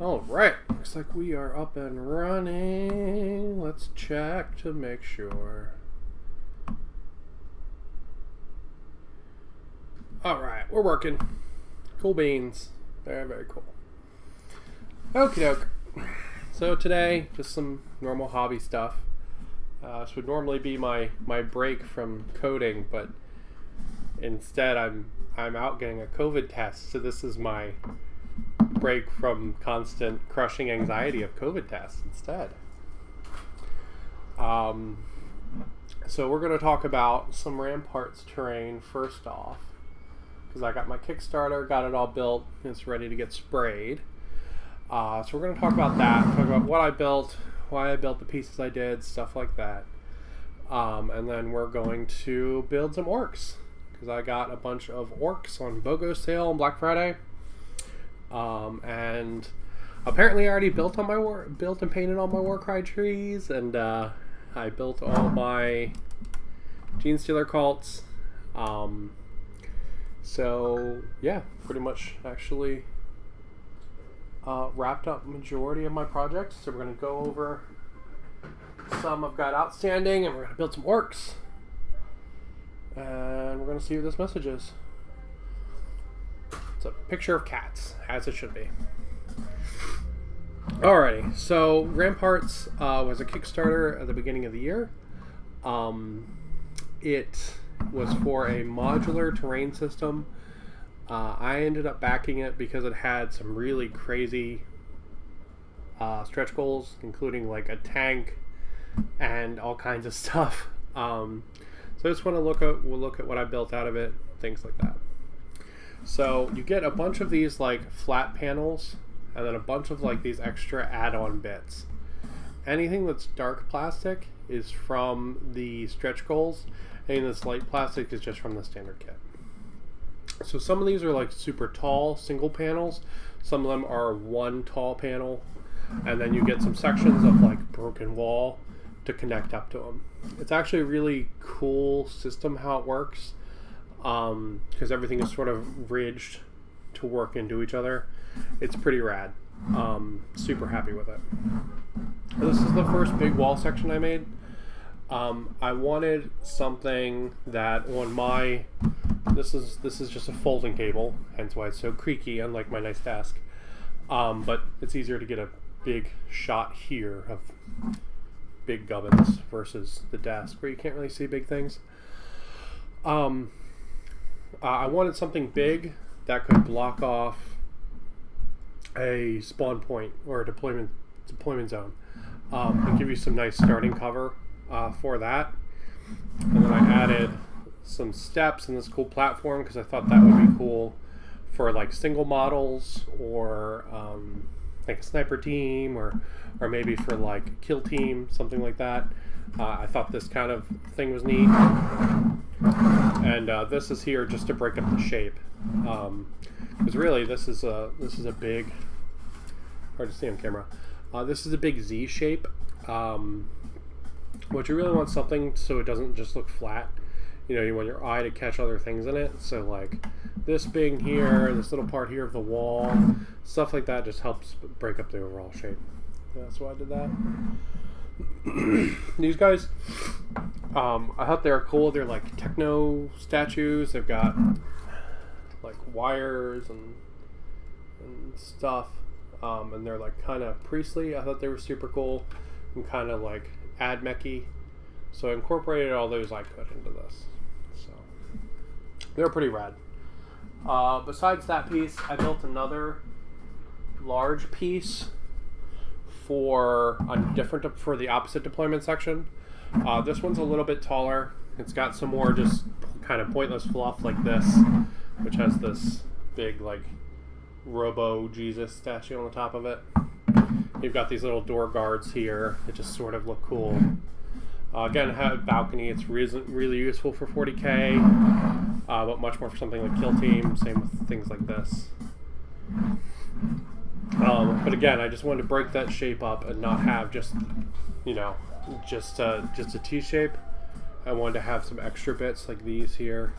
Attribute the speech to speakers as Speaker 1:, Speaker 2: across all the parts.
Speaker 1: All right, looks like we are up and running. Let's check to make sure. All right, we're working. Cool beans. Very, very cool. Okie doke. So today, just some normal hobby stuff. This would normally be my break from coding, but instead I'm out getting a COVID test. So this is my break from constant crushing anxiety of COVID tests instead. So we're going to talk about some ramparts terrain first off, because I got my Kickstarter, got it all built, it's ready to get sprayed. So we're going to talk about that, talk about what I built, why I built the pieces I did, stuff like that. And then we're going to build some orks, because I got a bunch of orks on BOGO sale on Black Friday. And apparently I already built and painted all my Warcry trees, and I built all my Gene Stealer cults. So yeah, pretty much actually wrapped up majority of my projects. So we're going to go over some I've got outstanding, and we're going to build some orks, and we're going to see what this message is. It's a picture of cats, as it should be. Alrighty, so Ramparts was a Kickstarter at the beginning of the year. It was for a modular terrain system. I ended up backing it because it had some really crazy stretch goals, including like a tank and all kinds of stuff. So I just want to look at what I built out of it, things like that. So you get a bunch of these like flat panels, and then a bunch of like these extra add-on bits. Anything that's dark plastic is from the stretch goals, and this light plastic is just from the standard kit. So some of these are like super tall single panels, some of them are one tall panel, and then you get some sections of like broken wall to connect up to them. It's actually a really cool system how it works, because everything is sort of ridged to work into each other. It's pretty rad. Super happy with it. This is the first big wall section I made. I wanted something that on my this is just a folding table, hence why it's so creaky, unlike my nice desk. But it's easier to get a big shot here of big gubbins versus the desk where you can't really see big things. I wanted something big that could block off a spawn point or a deployment zone, and give you some nice starting cover for that. And then I added some steps in this cool platform because I thought that would be cool for like single models, or like a sniper team, or maybe for like kill team, something like that. I thought this kind of thing was neat. And this is here just to break up the shape, because really this is a big, hard to see on camera, this is a big Z shape. What you really want something so it doesn't just look flat. You know, you want your eye to catch other things in it. So like this being here, this little part here of the wall, stuff like that just helps break up the overall shape. That's why I did that. These guys, I thought they were cool. They're like techno statues. They've got like wires and stuff, and they're like kind of priestly. I thought they were super cool and kind of like ad-mech-y. So I incorporated all those I could into this. So they're pretty rad. Besides that piece, I built another large piece for the opposite deployment section. This one's a little bit taller. It's got some more just kind of pointless fluff like this, which has this big like Robo Jesus statue on the top of it. You've got these little door guards here that just sort of look cool. Again, have a balcony. It's really useful for 40k, but much more for something like kill team. Same with things like this. But again, I just wanted to break that shape up and not have just, you know, just a T shape. I wanted to have some extra bits like these here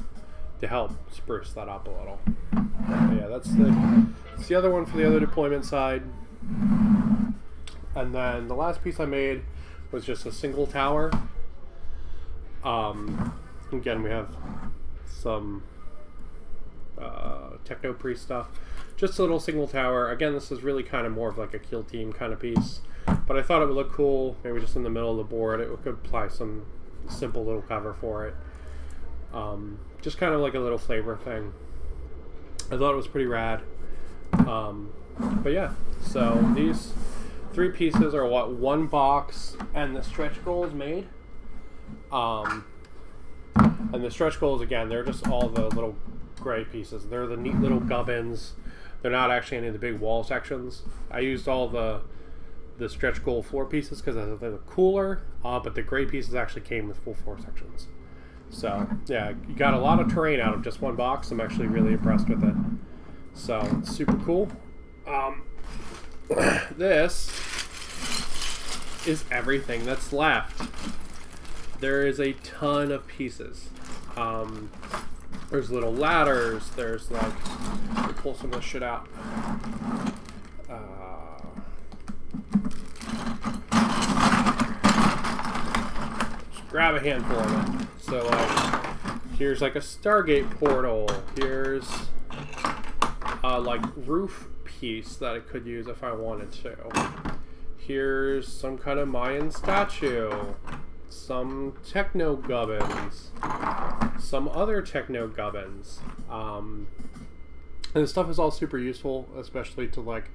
Speaker 1: to help spruce that up a little. But yeah, that's the other one for the other deployment side. And then the last piece I made was just a single tower. Again, we have some techno priest stuff. Just a little single tower. Again, this is really kind of more of like a kill team kind of piece. But I thought it would look cool, maybe just in the middle of the board. It could apply some simple little cover for it. Just kind of like a little flavor thing. I thought it was pretty rad. But yeah, so these 3 pieces are what, 1 box, and the stretch goals made. And the stretch goals, again, they're just all the little gray pieces. They're the neat little gubbins. They're not actually any of the big wall sections. I used all the stretch goal floor pieces because they're cooler, but the gray pieces actually came with full floor sections. So yeah, you got a lot of terrain out of just 1 box. I'm actually really impressed with it. So it's super cool. This is everything that's left. There is a ton of pieces. There's little ladders. There's like, let me pull some of this shit out. Just grab a handful of it. So like, here's like a Stargate portal. Here's like roof piece that I could use if I wanted to. Here's some kind of Mayan statue. Some techno gubbins, some other techno gubbins, and this stuff is all super useful, especially to like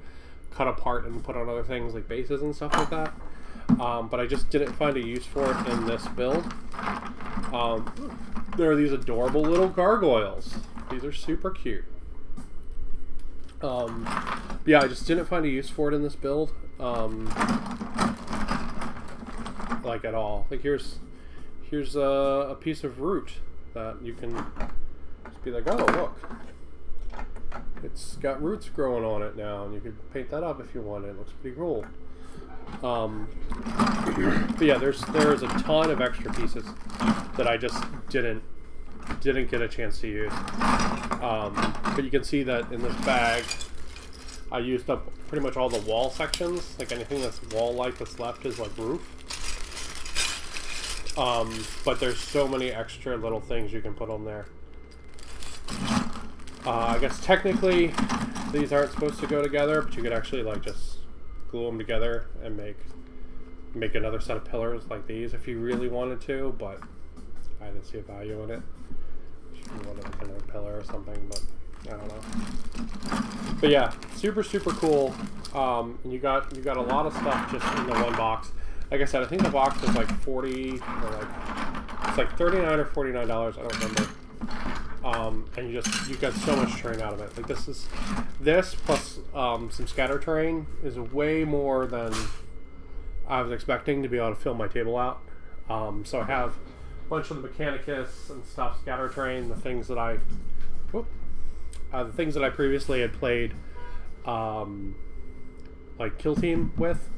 Speaker 1: cut apart and put on other things like bases and stuff like that. But I just didn't find a use for it in this build. There are these adorable little gargoyles. These are super cute. Yeah, I just didn't find a use for it in this build. Like at all. Like here's a piece of root that you can just be like, oh look, it's got roots growing on it now, and you could paint that up if you wanted. It looks pretty cool. But yeah, there is a ton of extra pieces that I just didn't get a chance to use. But you can see that in this bag I used up pretty much all the wall sections. Like anything that's wall-like that's left is like roof. But there's so many extra little things you can put on there. I guess technically these aren't supposed to go together, but you could actually like just glue them together and make another set of pillars like these if you really wanted to, but I didn't see a value in it. Should be one like another pillar or something, but I don't know. But yeah, super cool. And you got a lot of stuff just in the 1 box. Like I said, I think the box was like 40 or like it's like $39 or $49. I don't remember. And you got so much terrain out of it. Like this plus some scatter terrain is way more than I was expecting to be able to fill my table out. So I have a bunch of the Mechanicus and stuff, scatter terrain, the things that I previously had played like kill team with.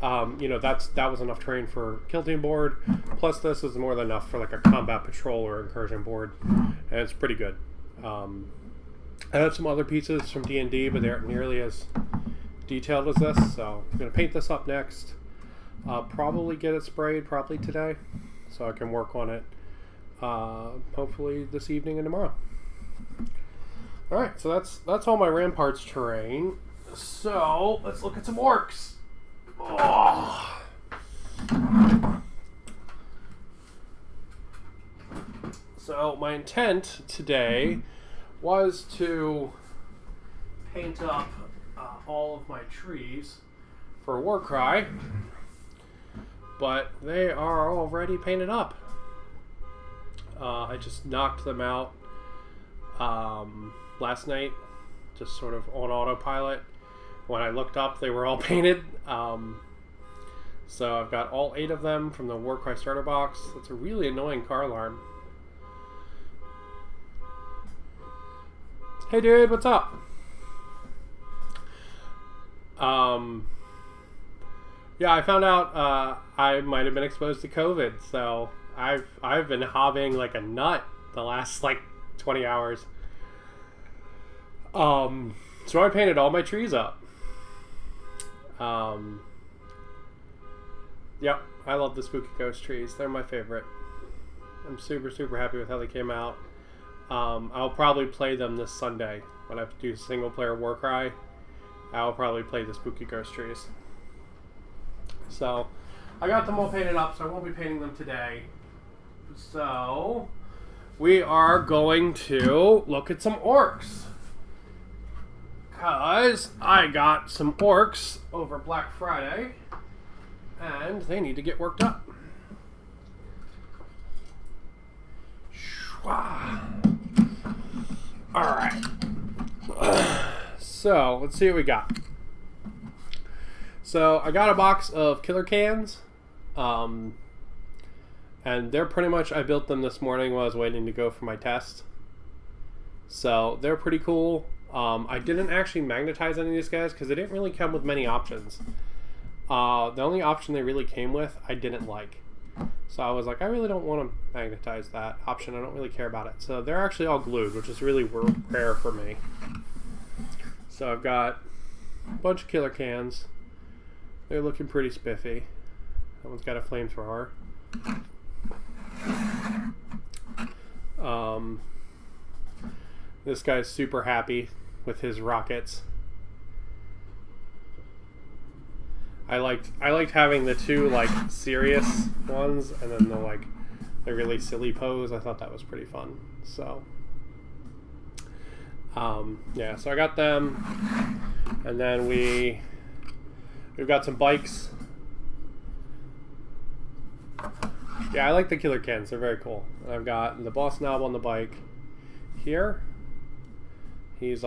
Speaker 1: You know, that was enough terrain for kill team board. Plus, this is more than enough for like a combat patrol or incursion board, and it's pretty good. I had some other pieces from D&D, but they aren't nearly as detailed as this. So I'm gonna paint this up next. Probably get it sprayed probably today, so I can work on it. Hopefully this evening and tomorrow. All right, so that's all my ramparts terrain. So let's look at some orks. Oh. So my intent today was to paint up all of my trees for Warcry, but they are already painted up. I just knocked them out last night, just sort of on autopilot. When I looked up, they were all painted. So I've got all 8 of them from the Warcry starter box. It's a really annoying car alarm. Hey dude, what's up? Yeah, I found out I might have been exposed to COVID, so I've been hobbying like a nut the last like 20 hours. So I painted all my trees up. Yep, I love the spooky ghost trees. They're my favorite. I'm super, super happy with how they came out. I'll probably play them this Sunday when I do single player Warcry. I'll probably play the spooky ghost trees. So, I got them all painted up, so I won't be painting them today. So, we are going to look at some orks. Because I got some orks over Black Friday, and they need to get worked up. Alright. So, let's see what we got. So, I got a box of killer cans. And they're pretty much, I built them this morning while I was waiting to go for my test. So, they're pretty cool. I didn't actually magnetize any of these guys because they didn't really come with many options. The only option they really came with, I didn't like. So I was like, I really don't want to magnetize that option. I don't really care about it. So they're actually all glued, which is really rare for me. So I've got a bunch of killer cans. They're looking pretty spiffy. That one's got a flamethrower. This guy's super happy with his rockets. I liked having the two like serious ones and then the really silly pose. I thought that was pretty fun. So yeah, so I got them, and then we've got some bikes. Yeah, I like the killer cans. They're very cool. And I've got the boss knob on the bike here. He's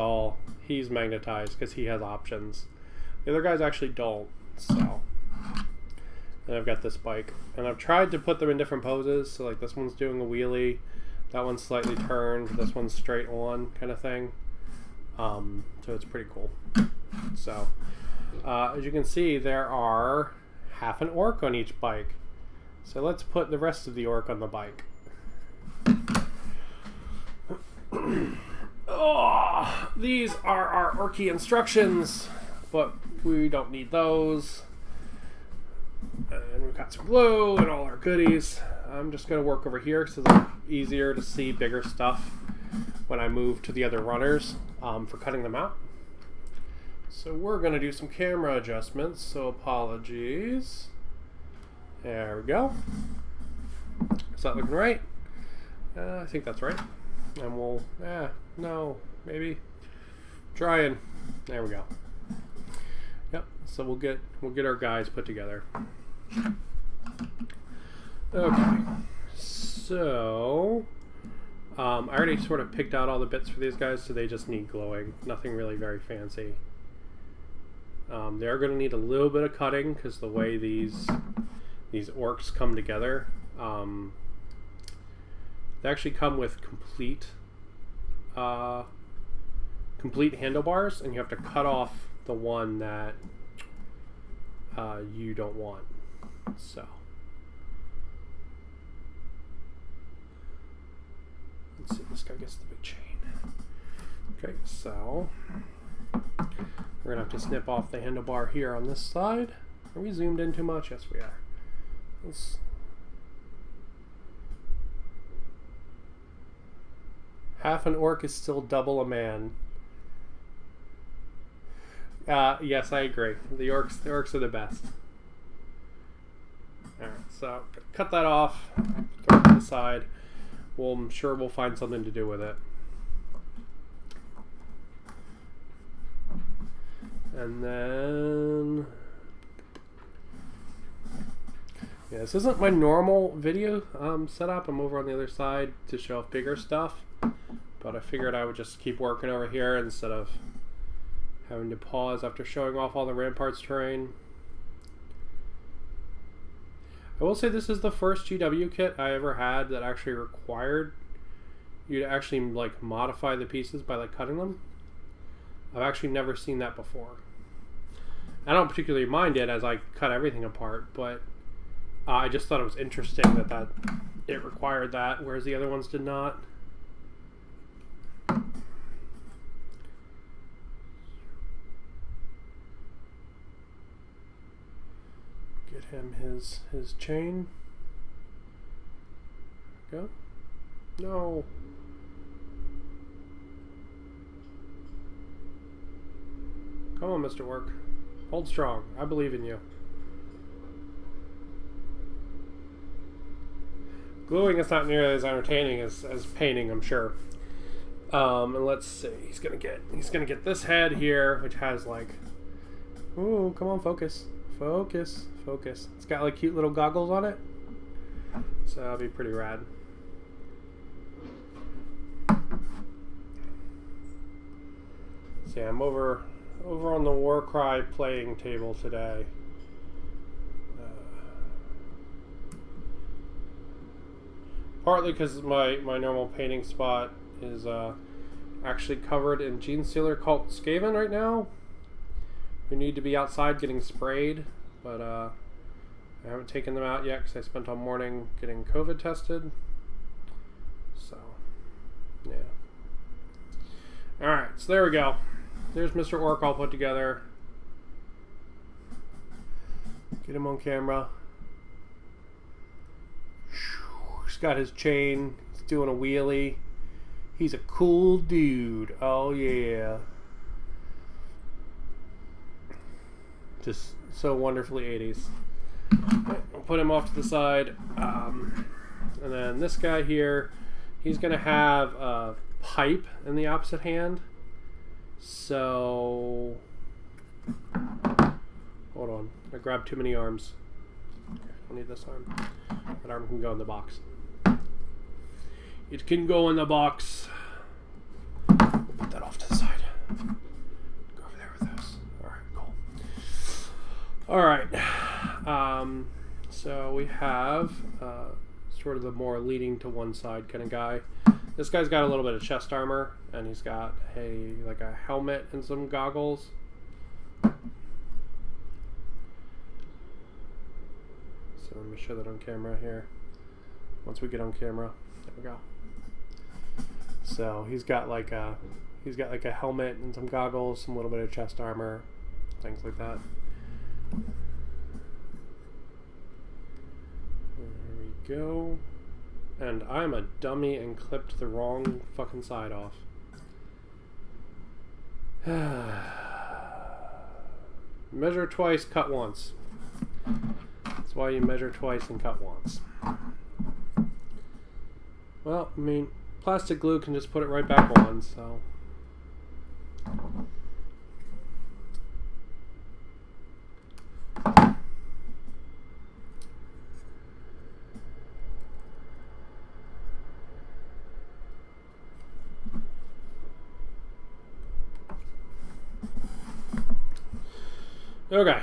Speaker 1: magnetized because he has options. The other guys actually don't. So, and I've got this bike, and I've tried to put them in different poses. So like this one's doing a wheelie, that one's slightly turned, this one's straight on kind of thing. So it's pretty cool. So as you can see, there are half an orc on each bike. So let's put the rest of the orc on the bike. Oh, these are our orky instructions, but we don't need those. And we've got some glue and all our goodies. I'm just going to work over here so it's easier to see bigger stuff when I move to the other runners for cutting them out. So we're going to do some camera adjustments, so apologies. There we go. Is that looking right? I think that's right. And we'll, no, maybe. Trying. There we go. Yep. So we'll get our guys put together. Okay. So I already sort of picked out all the bits for these guys, so they just need glowing. Nothing really very fancy. They are going to need a little bit of cutting because the way these orcs come together, they actually come with complete handlebars, and you have to cut off the one that you don't want. So let's see, this guy gets the big chain. Okay, so we're gonna have to snip off the handlebar here on this side. Are we zoomed in too much? Yes, we are. Half an orc is still double a man. Yes, I agree. The orcs are the best. Alright, so cut that off, throw it to the side. I'm sure we'll find something to do with it. And then, yeah, this isn't my normal video setup. I'm over on the other side to show off bigger stuff, but I figured I would just keep working over here instead of having to pause after showing off all the ramparts terrain. I will say this is the first GW kit I ever had that actually required you to actually like modify the pieces by like cutting them. I've actually never seen that before. I don't particularly mind it as I cut everything apart, but I just thought it was interesting that it required that, whereas the other ones did not. Get him his chain. Go. No. Come on, Mr. Ork. Hold strong. I believe in you. Gluing is not nearly as entertaining as painting, I'm sure. And let's see. He's gonna get this head here, which has like, ooh, come on, focus, focus, focus. It's got like cute little goggles on it, so that'll be pretty rad. See, I'm over on the Warcry playing table today. Partly because my normal painting spot is actually covered in Gene Stealer called Skaven right now. We need to be outside getting sprayed, but I haven't taken them out yet because I spent all morning getting COVID tested. So, yeah. Alright, so there we go. There's Mr. Ork all put together. Get him on camera. He's got his chain. He's doing a wheelie. He's a cool dude. Oh yeah. Just so wonderfully 80s. I'll put him off to the side. And then this guy here, he's going to have a pipe in the opposite hand. So, hold on. I grabbed too many arms. I need this arm. That arm can go in the box. It can go in the box. We'll put that off to the side. Go over there with those. Alright, cool. Alright. So we have sort of the more leaning to one side kind of guy. This guy's got a little bit of chest armor, and he's got like a helmet and some goggles. So let me show that on camera here. Once we get on camera, there we go. So he's got like a helmet and some goggles, some little bit of chest armor, things like that. There we go. And I'm a dummy and clipped the wrong fucking side off. Measure twice, cut once. That's why you measure twice and cut once. Well, I mean, plastic glue can just put it right back on, so. Okay.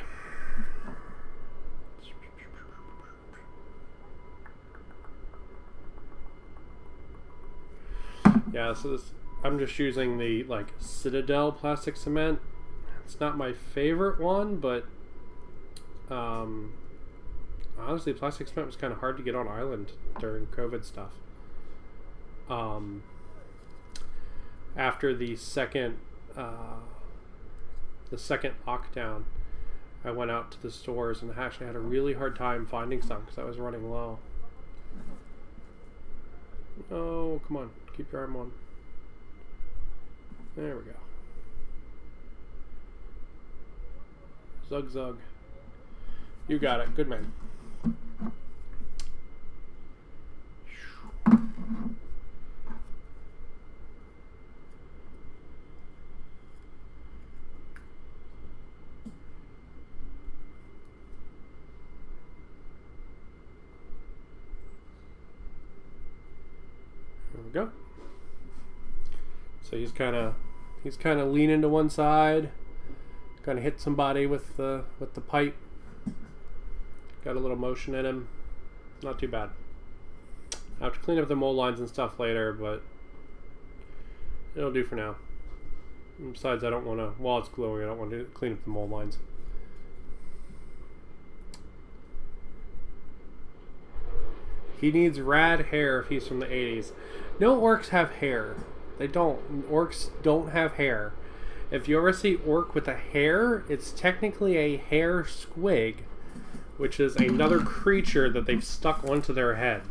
Speaker 1: Yeah, so this, I'm just using the like Citadel plastic cement. It's not my favorite one, but honestly, plastic cement was kind of hard to get on island during COVID stuff. After the second lockdown, I went out to the stores and actually had a really hard time finding some because I was running low. Oh, come on. Keep your arm on. There we go. Zug zug. You got it. Good man. There we go. So he's kind of leaning to one side, kind of hit somebody with the pipe. Got a little motion in him. Not too bad. I have to clean up the mold lines and stuff later, but it'll do for now. And besides, I don't want to, while it's gluing, I don't want to clean up the mold lines. He needs rad hair if he's from the 80s. No orcs have hair. They don't. Orcs don't have hair. If you ever see orc with a hair, it's technically a hair squig, which is another creature that they've stuck onto their head.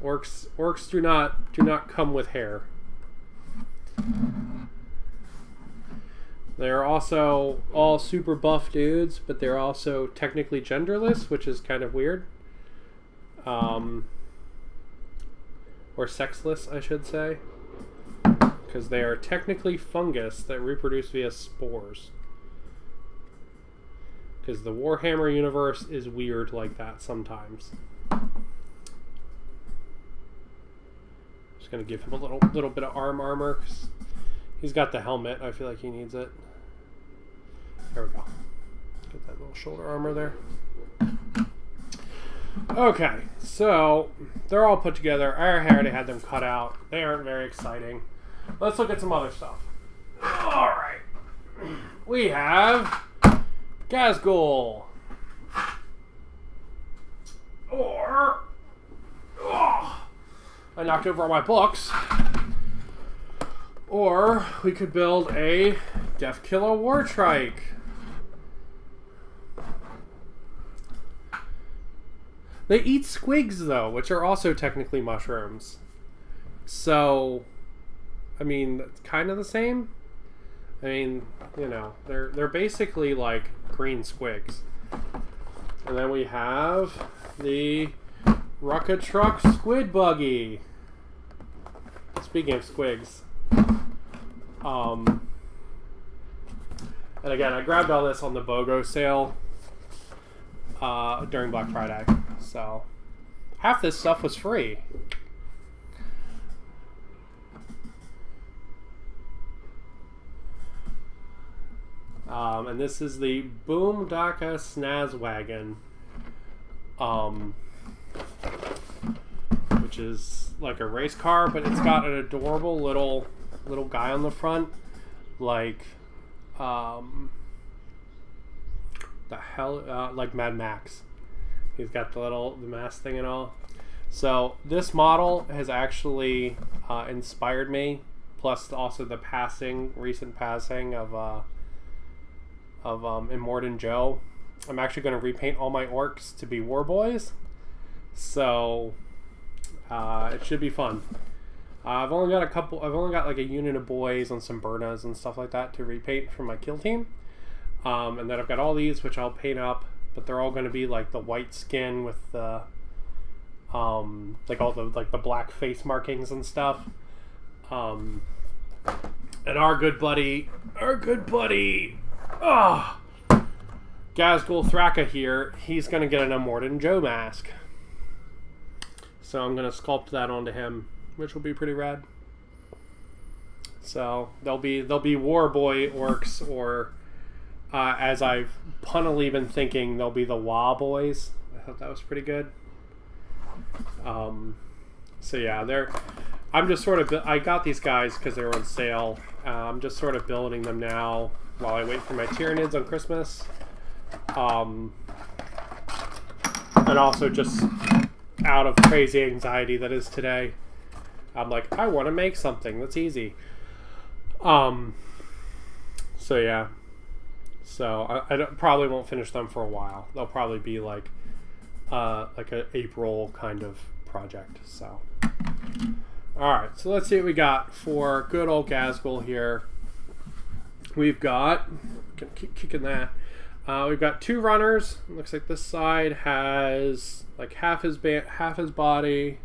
Speaker 1: Orks do not come with hair. They're also all super buff dudes, but they're also technically genderless, which is kind of weird. Or sexless, I should say. Because they are technically fungus that reproduce via spores. Because the Warhammer universe is weird like that sometimes. Just going to give him a little bit of armor, because he's got the helmet. I feel like he needs it. There we go. Get that little shoulder armor there. Okay, so they're all put together. I already had them cut out. They aren't very exciting. Let's look at some other stuff. Alright. We have Gazgul. Or... Oh, I knocked over all my books. Or we could build a Death Killer War Trike. They eat squigs, though, which are also technically mushrooms. So, I mean, it's kind of the same. I mean, you know, they're basically like green squigs. And then we have the Rocket Truck Squid Buggy. Speaking of squigs. And again, I grabbed all this on the BOGO sale during Black Friday. So, half this stuff was free. And this is the Boomdaka Snazwagon, which is like a race car, but it's got an adorable little guy on the front, like like Mad Max. He's got the mask thing and all. So this model has actually inspired me. Plus also the recent passing of Immortan Joe. I'm actually going to repaint all my orcs to be war boys. So it should be fun. I've only got like a unit of boys and some Burnas and stuff like that to repaint for my kill team. And then I've got all these which I'll paint up, but they're all going to be like the white skin with the like all the the black face markings and stuff. And our good buddy, Gazgul Thraka here, he's going to get an Immortan Joe mask. So I'm going to sculpt that onto him, which will be pretty rad. So they'll be war boy orcs, or as I've punnily been thinking, they'll be the Wa boys. I thought that was pretty good. So yeah, I'm just sort of I got these guys because they were on sale. I'm just sort of building them now while I wait for my Tyranids on Christmas. And also just out of crazy anxiety that is today, I'm like, I want to make something that's easy. So yeah. So I probably won't finish them for a while. They'll probably be like an April kind of project. So, all right. So let's see what we got for good old Gazgul here. We've got keep kicking that. We've got two runners. It looks like this side has like half his body.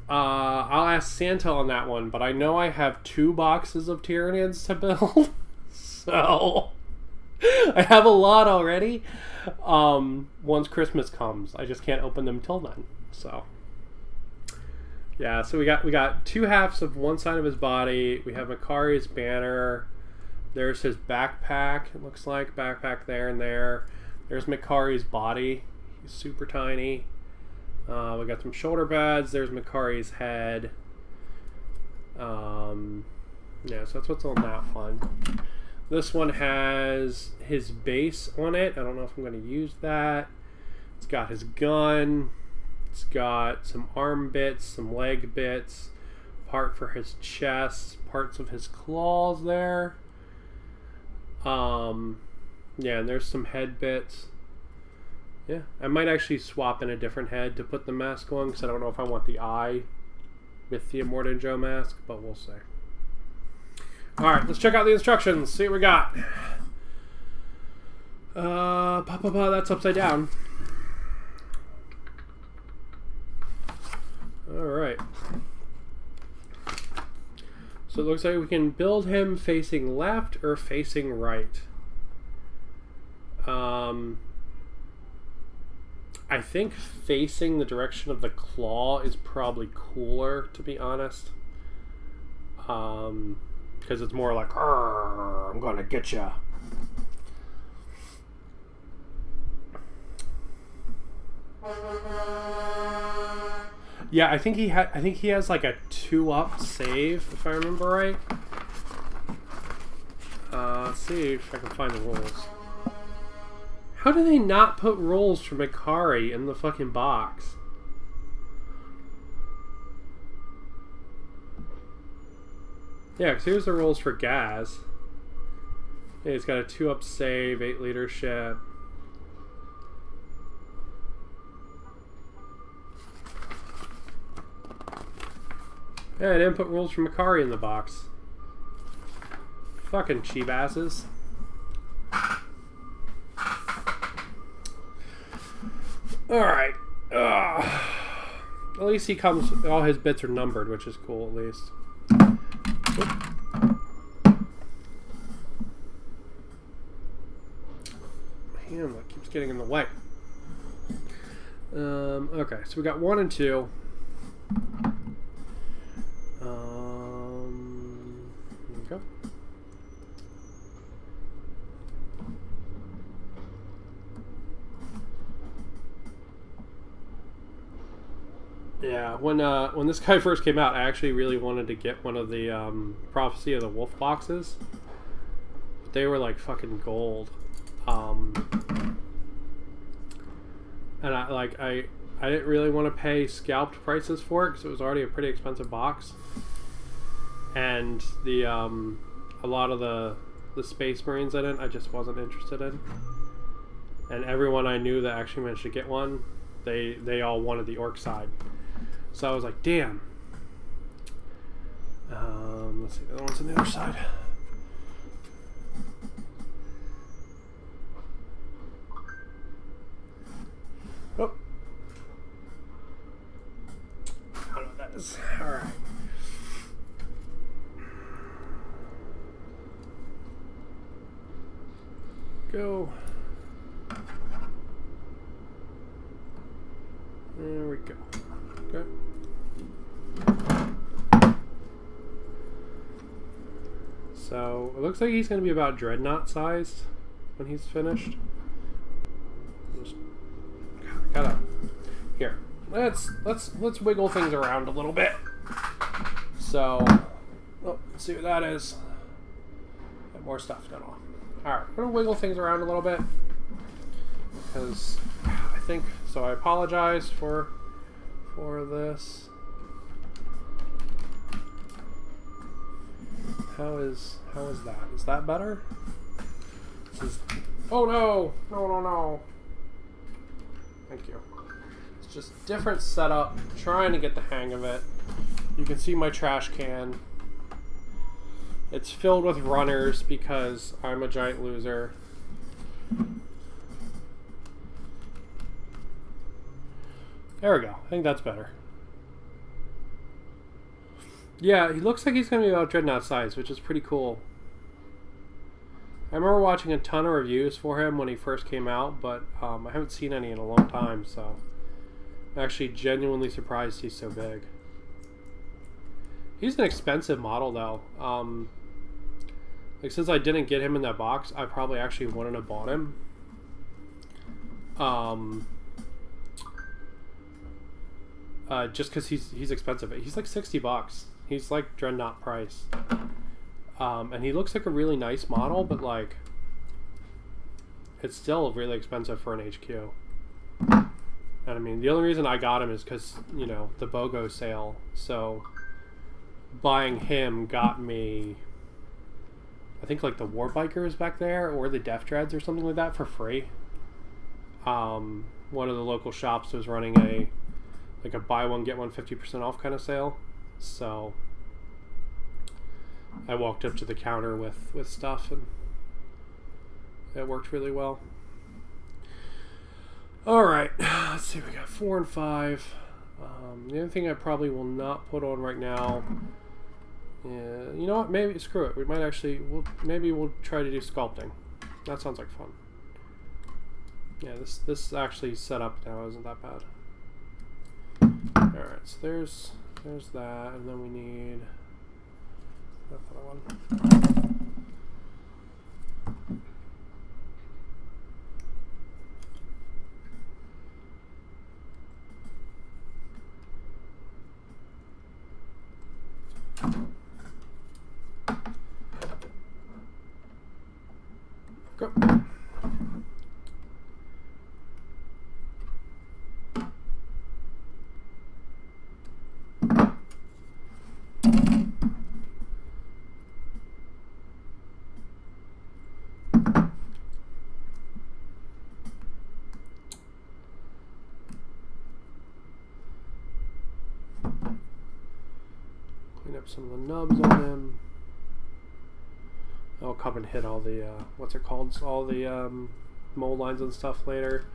Speaker 1: I'll ask Santa on that one, but I know I have 2 boxes of Tyranids to build, so I have a lot already. Once Christmas comes, I just can't open them till then. So yeah, so we got 2 halves of one side of his body. We have Makari's banner. There's his backpack. It looks like backpack there and there. There's Makari's body. He's super tiny. We got some shoulder pads. There's Makari's head. Yeah, so that's what's on that one. This one has his base on it. I don't know if I'm going to use that. It's got his gun. It's got some arm bits, some leg bits, part for his chest, parts of his claws there. Yeah, and there's some head bits. Yeah, I might actually swap in a different head to put the mask on, because I don't know if I want the eye with the Immortan Joe mask, but we'll see. Alright, let's check out the instructions, see what we got. That's upside down. Alright. So it looks like we can build him facing left or facing right. I think facing the direction of the claw is probably cooler, to be honest. Because it's more like, I'm gonna get ya. Yeah, I think he has like a 2-up save, if I remember right. Let's see if I can find the rules. How do they not put rules for Mikari in the fucking box? Yeah, because here's the rules for Gaz. Yeah, he's got a 2-up save, 8 leadership. Yeah, I didn't put rules for Mikari in the box. Fucking cheap asses. Alright. At least he comes, all his bits are numbered, which is cool at least. Man, that keeps getting in the way. Okay, so we got 1 and 2. There we go. Yeah, when this guy first came out, I actually really wanted to get one of the Prophecy of the Wolf boxes. But they were like fucking gold. And I didn't really want to pay scalped prices for it because it was already a pretty expensive box. And the a lot of the Space Marines in it I just wasn't interested in. And everyone I knew that actually managed to get one, they all wanted the orc side. So I was like, damn. Let's see, the other one's on the other side. Oh. I don't know what that is. Alright. Go. There we go. Okay. So it looks like he's going to be about dreadnought sized when he's finished. Just gotta here. Let's wiggle things around a little bit. So, let's see what that is. Got more stuff going on. All right, we're gonna wiggle things around a little bit because I think so. I apologize for this. How is that? Is that better? This is, oh no! No. Thank you. It's just different setup. Trying to get the hang of it. You can see my trash can. It's filled with runners because I'm a giant loser. There we go. I think that's better. Yeah, he looks like he's going to be about dreadnought size, which is pretty cool. I remember watching a ton of reviews for him when he first came out, but I haven't seen any in a long time, so I'm actually genuinely surprised he's so big. He's an expensive model, though. Like, since I didn't get him in that box, I probably actually wouldn't have bought him. Just because he's expensive. He's like $60. He's like Dreadnought price. And he looks like a really nice model, but like it's still really expensive for an HQ. And I mean, the only reason I got him is because, you know, the BOGO sale. So buying him got me, I think like the War Bikers back there or the Death Dreads or something like that for free. One of the local shops was running a buy one get one 50% off kind of sale, so I walked up to the counter with stuff and it worked really well. All right, let's see. We got 4 and 5. The other thing I probably will not put on right now. Yeah, you know what? Maybe screw it. We might actually. Maybe we'll try to do sculpting. That sounds like fun. Yeah, this actually set up now isn't that bad. All right, so there's that, and then we need that other one. Go. Clean up some of the nubs on them. I'll come and hit all the, what's it called? All the mold lines and stuff later.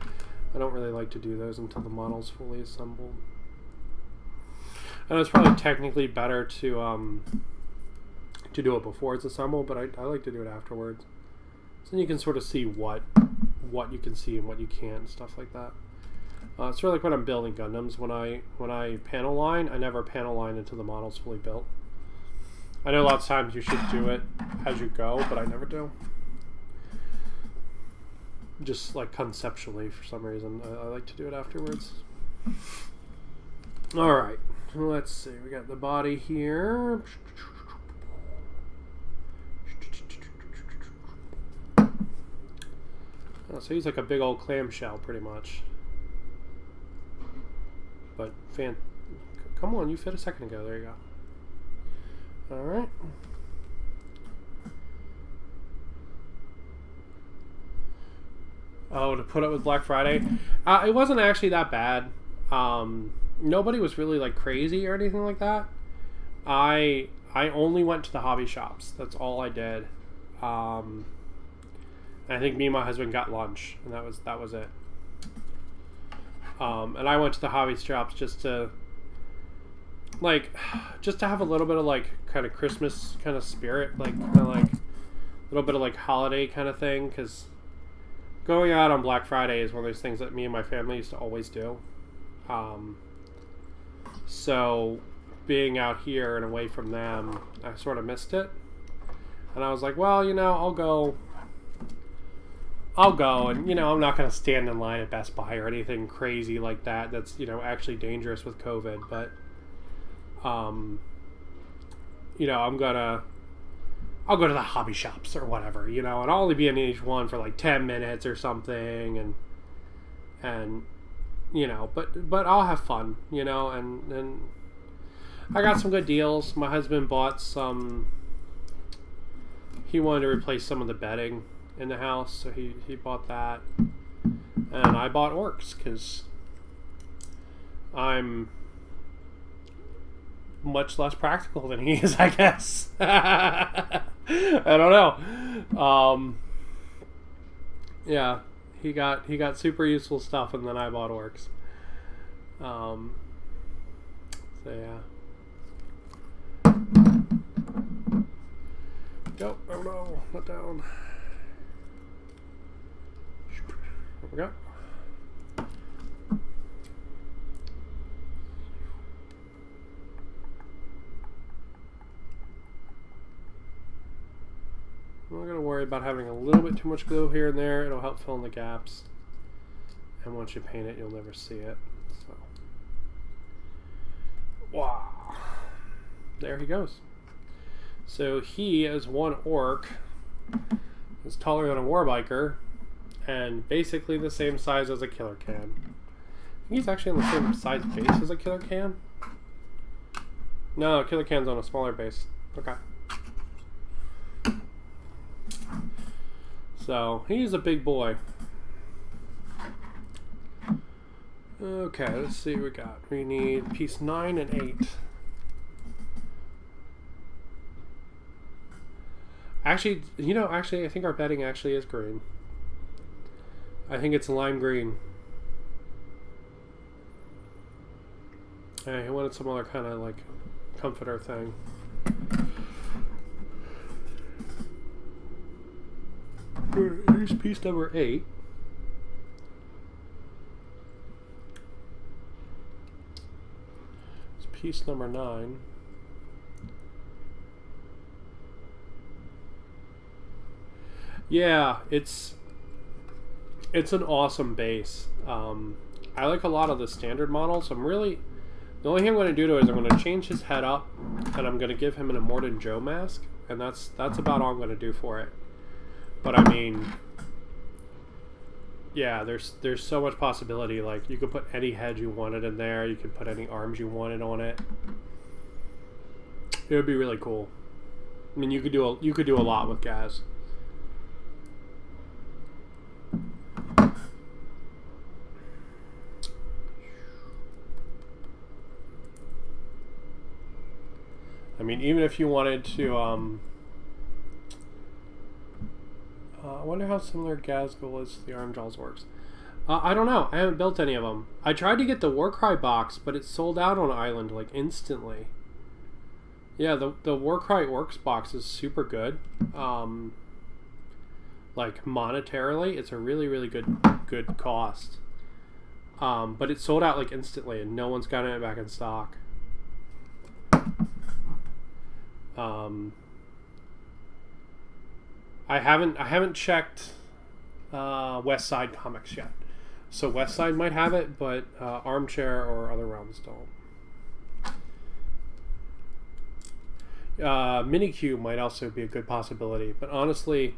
Speaker 1: I don't really like to do those until the model's fully assembled. And it's probably technically better to do it before it's assembled, but I like to do it afterwards. So then you can sort of see what you can see and what you can't and stuff like that. It's sort of like when I'm building Gundams, when I panel line, I never panel line until the model's fully built. I know lots of times you should do it as you go, but I never do. Just like conceptually, for some reason, I like to do it afterwards. All right, let's see. We got the body here. Oh, so he's like a big old clamshell, pretty much. But come on, you fit a second ago. There you go. All right. Oh, to put up with Black Friday? It wasn't actually that bad. Nobody was really like crazy or anything like that. I only went to the hobby shops. That's all I did. And I think me and my husband got lunch, and that was it. And I went to the hobby shops just to have a little bit of like kind of Christmas kind of spirit, like kind of like a little bit of like holiday kind of thing, because going out on Black Friday is one of those things that me and my family used to always do. So being out here and away from them, I sort of missed it, and I was like, well, you know, I'll go, and you know, I'm not going to stand in line at Best Buy or anything crazy like that. That's, you know, actually dangerous with COVID, but you know, I'll go to the hobby shops or whatever, you know, and I'll only be in each one for like 10 minutes or something, and you know, but I'll have fun, you know, and I got some good deals. My husband bought some, he wanted to replace some of the bedding in the house, so he bought that, and I bought orks because I'm much less practical than he is, I guess. I don't know. Yeah, he got super useful stuff, and then I bought orks. So yeah. Go. Oh no, not down. There we go. I'm not going to worry about having a little bit too much glue here and there. It'll help fill in the gaps. And once you paint it, you'll never see it. So, wow. There he goes. So he, as one orc, is taller than a warbiker and basically the same size as a killer can. I think he's actually on the same size base as a killer can. No, killer can's on a smaller base. Okay. So he's a big boy. Okay, let's see what we got. We need piece 9 and 8. Actually, I think our bedding actually is green. I think it's lime green. I wanted some other kind of like comforter thing. Here's piece number 8. It's piece number 9. Yeah, it's an awesome base. I like a lot of the standard models. The only thing I'm going to do to it is I'm going to change his head up, and I'm going to give him an Immortan Joe mask, and that's about all I'm going to do for it. But I mean, yeah, there's so much possibility. Like, you could put any head you wanted in there. You could put any arms you wanted on it. It would be really cool. I mean, you could do a lot with Gaz. I mean, even if you wanted to, I wonder how similar Gazgul is to the Armjaws orks. I don't know. I haven't built any of them. I tried to get the Warcry box, but it sold out on Island like instantly. Yeah, the Warcry orks box is super good. Like monetarily, it's a really, really good cost. But it sold out like instantly, and no one's gotten it back in stock. I haven't checked West Side Comics yet, so West Side might have it, but Armchair or Other Realms don't. Minicube might also be a good possibility, but honestly,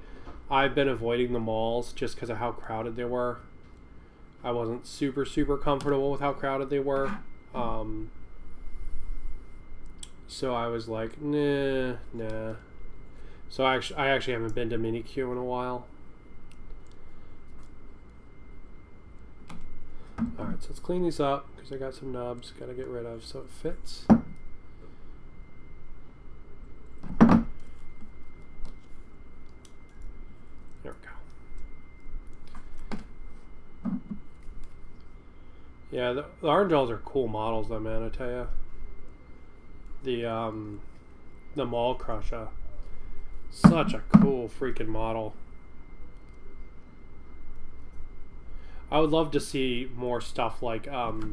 Speaker 1: I've been avoiding the malls just because of how crowded they were. I wasn't super comfortable with how crowded they were. So I was like, nah. So I actually haven't been to Minicube in a while. Alright, so let's clean these up because I got some nubs got to get rid of so it fits. There we go. Yeah, the Armjaws are cool models though, man, I tell you. The Maul Crusher. Such a cool freaking model. I would love to see more stuff like giant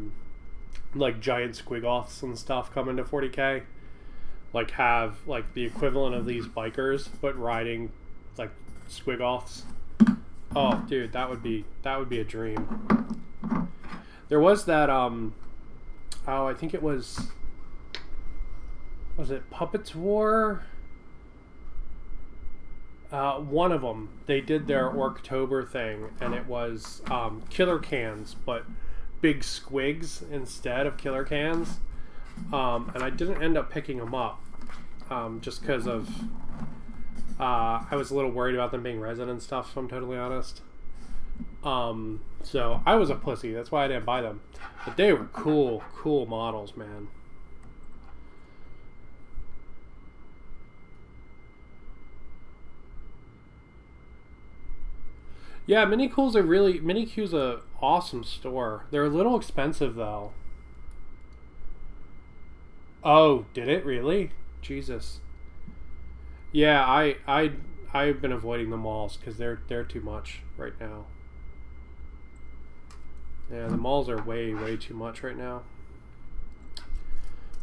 Speaker 1: squigoths and stuff come into 40k. Like have like the equivalent of these bikers, but riding like squigoths. Oh, dude, that would be a dream. There was that I think it was it Puppets War? One of them, they did their Orktober thing, and it was killer cans, but big squigs instead of killer cans. And I didn't end up picking them up just because of I was a little worried about them being resin and stuff, if I'm totally honest. So I was a pussy. That's why I didn't buy them. But they were cool models, man. Yeah, Minicube's a awesome store. They're a little expensive though. Oh, did it really? Jesus. Yeah, I've been avoiding the malls because they're too much right now. Yeah, the malls are way too much right now.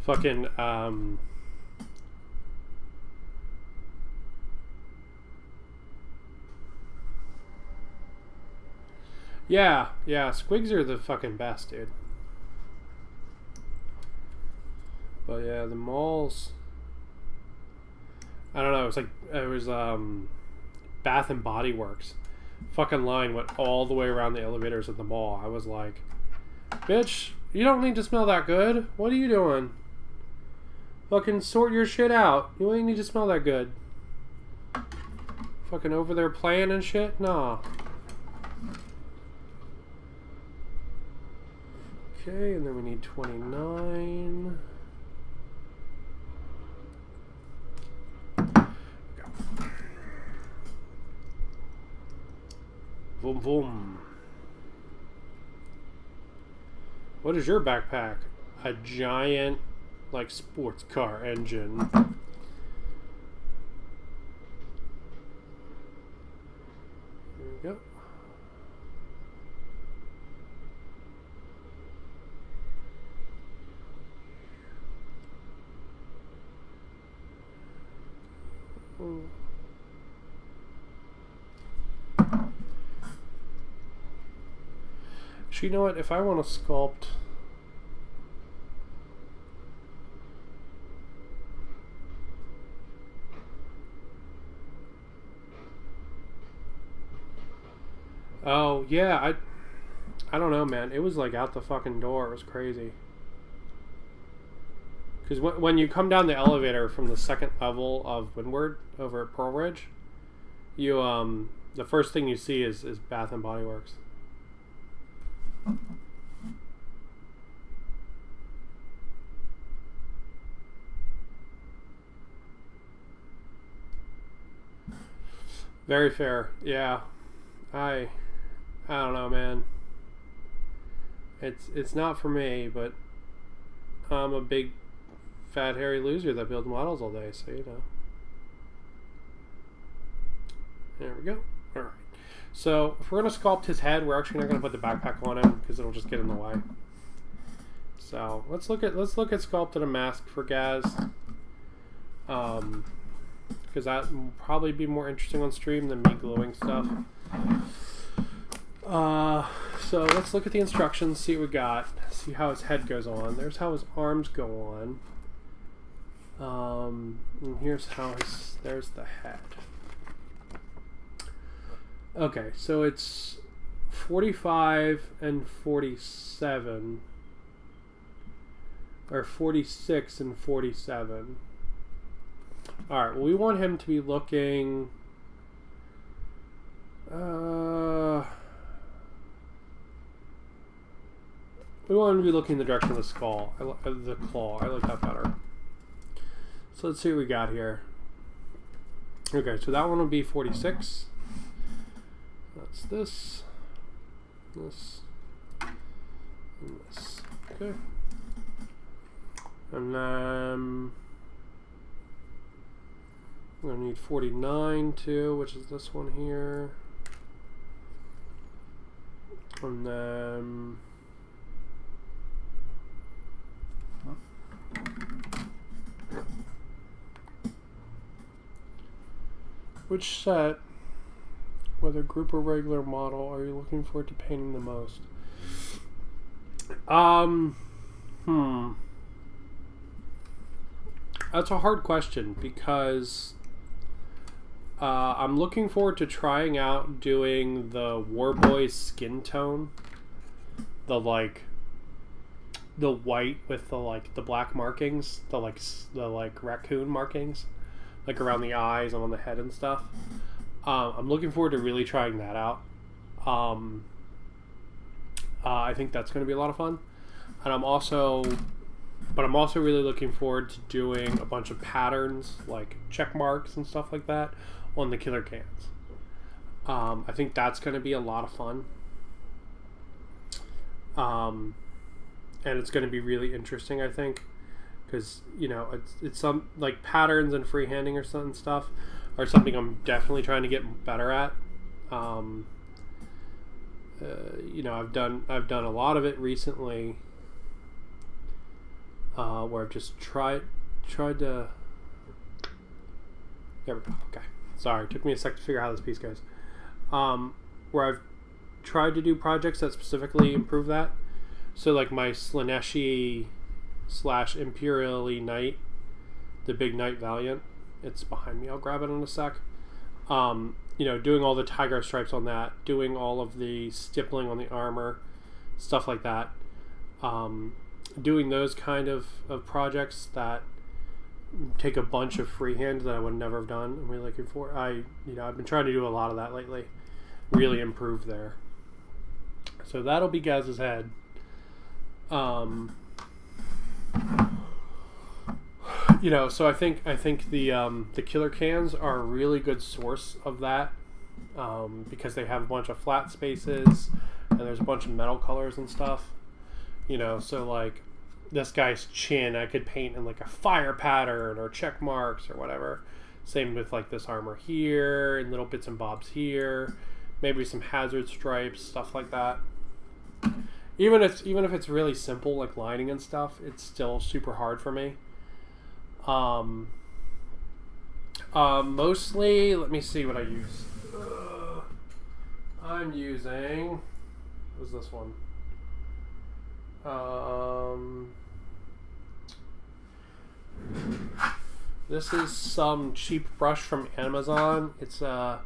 Speaker 1: Fucking Yeah, squigs are the fucking best, dude. But yeah, the malls, I don't know, it was Bath and Body Works. Fucking line went all the way around the elevators at the mall. I was like, bitch, you don't need to smell that good. What are you doing? Fucking sort your shit out. You ain't need to smell that good. Fucking over there playing and shit? Nah. Okay, and then we need 29. Boom, boom. What is your backpack? A giant, like, sports car engine. There we go. So you know what? If I want to sculpt oh yeah, I don't know, man. It was like out the fucking door. It was crazy. Because when you come down the elevator from the second level of Windward over at Pearl Ridge, you the first thing you see is Bath and Body Works. Very fair. Yeah. I don't know, man. It's not for me, but I'm a big fat hairy loser that builds models all day, so you know. There we go. All right. So if we're gonna sculpt his head, we're actually not gonna put the backpack on him because it'll just get in the way. So let's look at sculpting a mask for Gaz. Because that will probably be more interesting on stream than me glowing stuff. So let's look at the instructions, see what we got, see how his head goes on. There's how his arms go on. And here's how there's the head. Okay, so it's 45 and 47, or 46 and 47. Alright, well, we want him to be looking... we want him to be looking in the direction of the skull. The claw. I like that better. So let's see what we got here. Okay, so that one will be 46. That's this. This. And this. Okay. And then... I'm going to need 49 too, which is this one here. And then... which set, whether group or regular model, are you looking forward to painting the most? That's a hard question because I'm looking forward to trying out doing the Warboy skin tone, the white with the black markings, the raccoon markings, like around the eyes and on the head and stuff. I'm looking forward to really trying that out. I think that's going to be a lot of fun, and I'm also really looking forward to doing a bunch of patterns like check marks and stuff like that on the killer cans. I think that's going to be a lot of fun. And it's going to be really interesting, I think, because, you know, it's some, like, patterns and freehanding or something stuff are something I'm definitely trying to get better at. You know, I've done a lot of it recently, where I've just tried to. There we go. Okay, sorry, it took me a sec to figure out how this piece goes. Where I've tried to do projects that specifically improve that. So like my Slaneshi / Imperially Knight, the big Knight Valiant. It's behind me. I'll grab it in a sec. You know, doing all the tiger stripes on that, doing all of the stippling on the armor, stuff like that. Doing those kind of projects that take a bunch of freehand that I would never have done. I'm really looking for. I've been trying to do a lot of that lately. Really improve there. So that'll be Gaz's head. So I think the killer cans are a really good source of that, because they have a bunch of flat spaces and there's a bunch of metal colors and stuff. So like this guy's chin, I could paint in like a fire pattern or check marks or whatever. Same with like this armor here and little bits and bobs here, maybe some hazard stripes, stuff like that. Even if it's really simple like lining and stuff, it's still super hard for me. Mostly, let me see what I use. I'm using, what was this one? This is some cheap brush from Amazon. It's a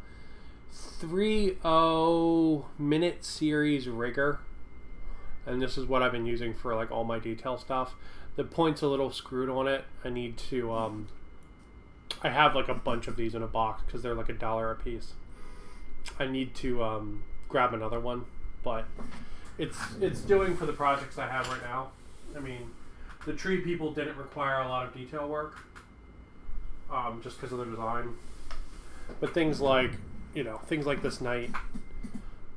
Speaker 1: 3.0 minute series rigger, and this is what I've been using for like all my detail stuff. The point's a little screwed on it. I need to I have like a bunch of these in a box because they're like $1 a piece. I need to grab another one, but it's doing for the projects I have right now. I mean, the tree people didn't require a lot of detail work, just because of the design. But things like this knight,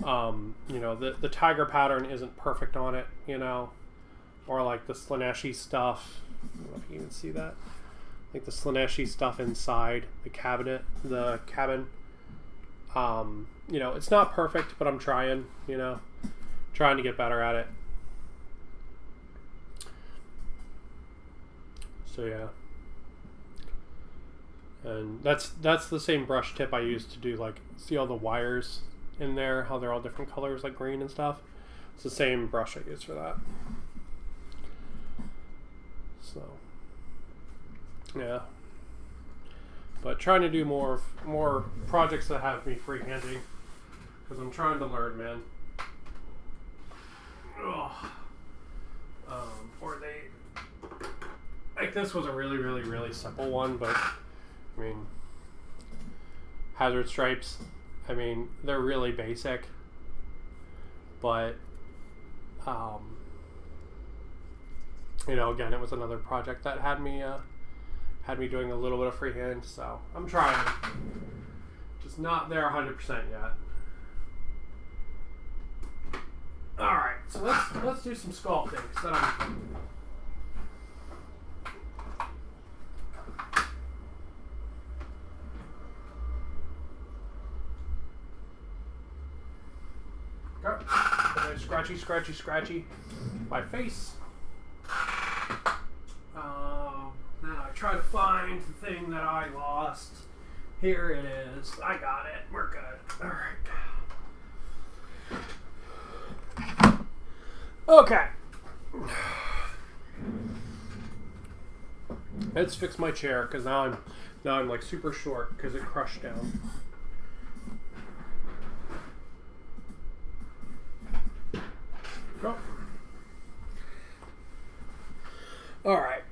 Speaker 1: the tiger pattern isn't perfect on it, or like the Slaneshi stuff. I don't know if you can even see that. Like the Slaneshi stuff inside the cabin. It's not perfect, but I'm trying, trying to get better at it. So yeah. And that's the same brush tip I used to do, like, see all the wires in there, how they're all different colors, like green and stuff. It's the same brush I use for that. So yeah, but trying to do more projects that have me freehanding, because I'm trying to learn, man. Or like this was a really, really, really simple one, but I mean, hazard stripes, I mean, they're really basic, but again, it was another project that had me doing a little bit of freehand, so I'm trying. Just not there 100% yet. All right, so let's do some sculpting. Scratchy my face. Now I try to find the thing that I lost. Here it is. I got it. We're good. All right. Okay. Let's fix my chair, because now I'm like super short because it crushed down. Go. All right.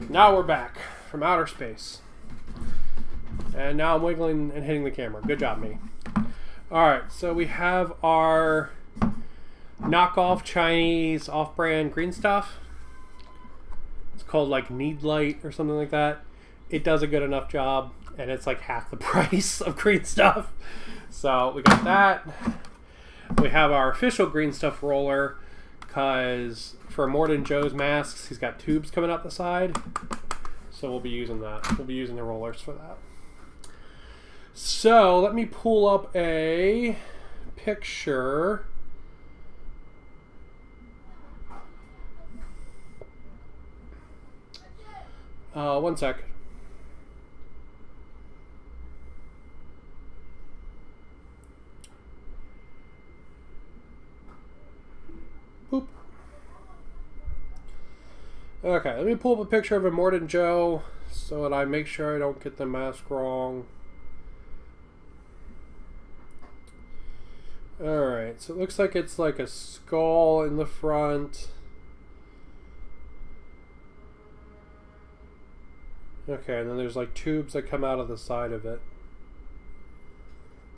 Speaker 1: Now we're back from outer space. And now I'm wiggling and hitting the camera. Good job, me. All right, so we have our knockoff Chinese off-brand green stuff. It's called like Need Light or something like that. It does a good enough job, and it's like half the price of green stuff. So we got that. We have our official green stuff roller, because for Morden Joe's masks, he's got tubes coming out the side. So we'll be using that. We'll be using the rollers for that. So let me pull up a picture. One sec. Boop. Okay, let me pull up a picture of a Morden Joe so that I make sure I don't get the mask wrong. Alright, so it looks like it's like a skull in the front. Okay, and then there's like tubes that come out of the side of it.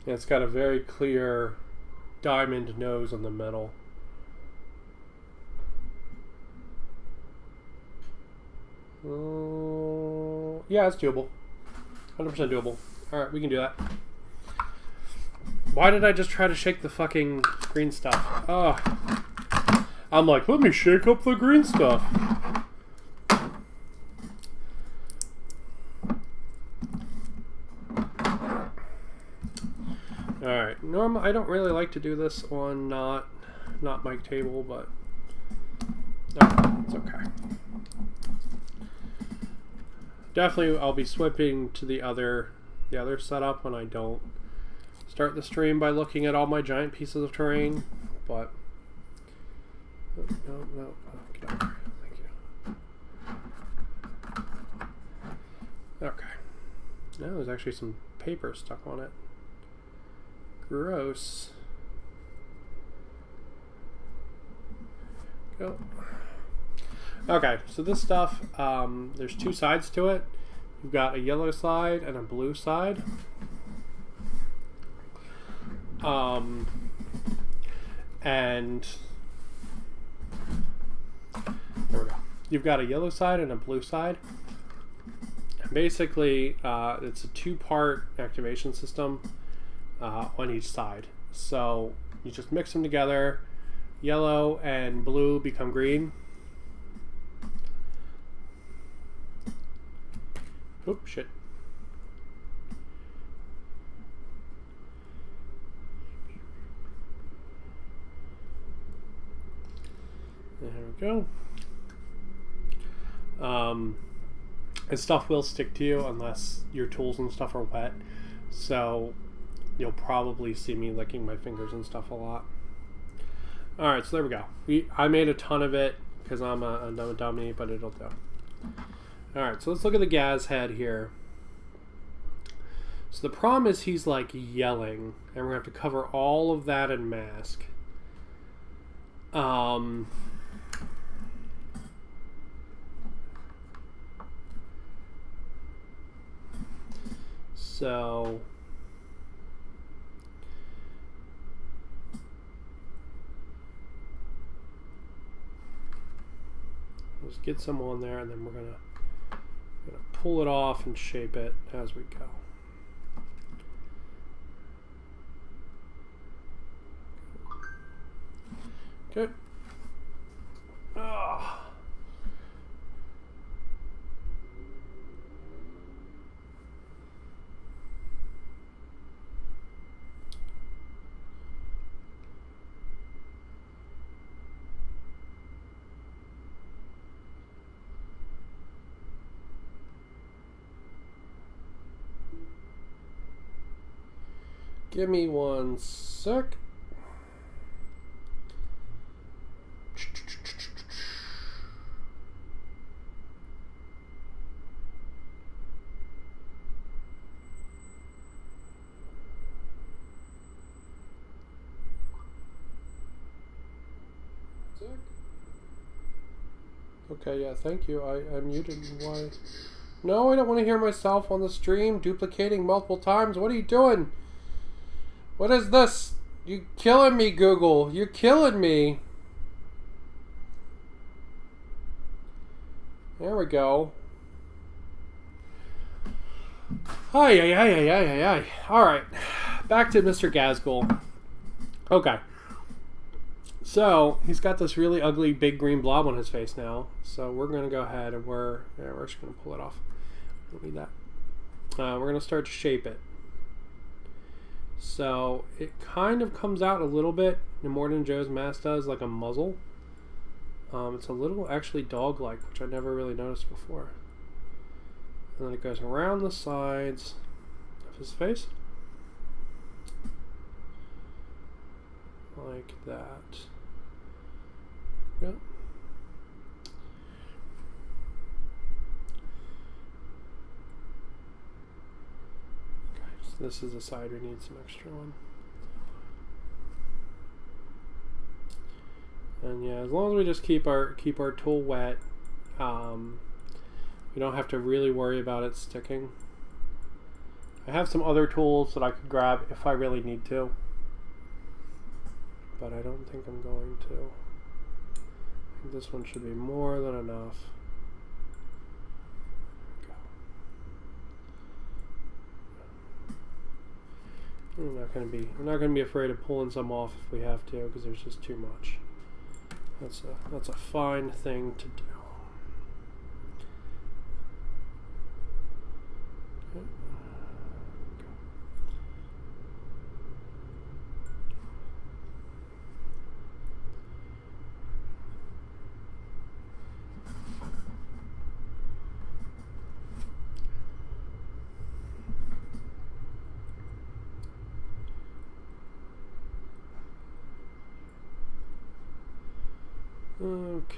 Speaker 1: And it's got a very clear diamond nose in the middle. Yeah, it's doable. 100% doable. Alright, we can do that. Why did I just try to shake the fucking green stuff? Oh. I'm like, let me shake up the green stuff. Alright, I don't really like to do this on not mic table, but it's okay. Definitely I'll be switching to the other setup when I don't start the stream by looking at all my giant pieces of terrain, but no, get over. Thank you. Okay. Now there's actually some paper stuck on it. Gross. Go. Okay, so this stuff, there's two sides to it. You've got a yellow side and a blue side. And there we go. You've got a yellow side and a blue side. Basically, it's a two-part activation system on each side. So you just mix them together. Yellow and blue become green. Oops, shit. There we go. And stuff will stick to you unless your tools and stuff are wet. So you'll probably see me licking my fingers and stuff a lot. Alright, so there we go. I made a ton of it because I'm a dummy, but it'll do. Alright, so let's look at the Gaz head here. So the problem is he's like yelling, and we're going to have to cover all of that in mask. So let's get some on there, and then we're gonna pull it off and shape it as we go. Good. Give me one sec. Okay, yeah, thank you. I muted. Why? No, I don't want to hear myself on the stream duplicating multiple times. What are you doing? What is this? You're killing me, Google. You're killing me. There we go. Hi. Alright. Back to Mr. Gazgul. Okay. So, he's got this really ugly big green blob on his face now. So, we're going to go ahead and we're just going to pull it off. Don't need that. We're going to start to shape it. So, it kind of comes out a little bit, more than Joe's mask does, like a muzzle. It's a little actually dog-like, which I never really noticed before. And then it goes around the sides of his face. Like that. Yep. Okay, so this is the side we need some extra on. And yeah, as long as we just keep our tool wet, We don't have to really worry about it sticking. I have some other tools that I could grab if I really need to, but I don't think I'm going to. I think this one should be more than enough. We're not going to be afraid of pulling some off if we have to, because there's just too much. That's a fine thing to do. Okay. Okay.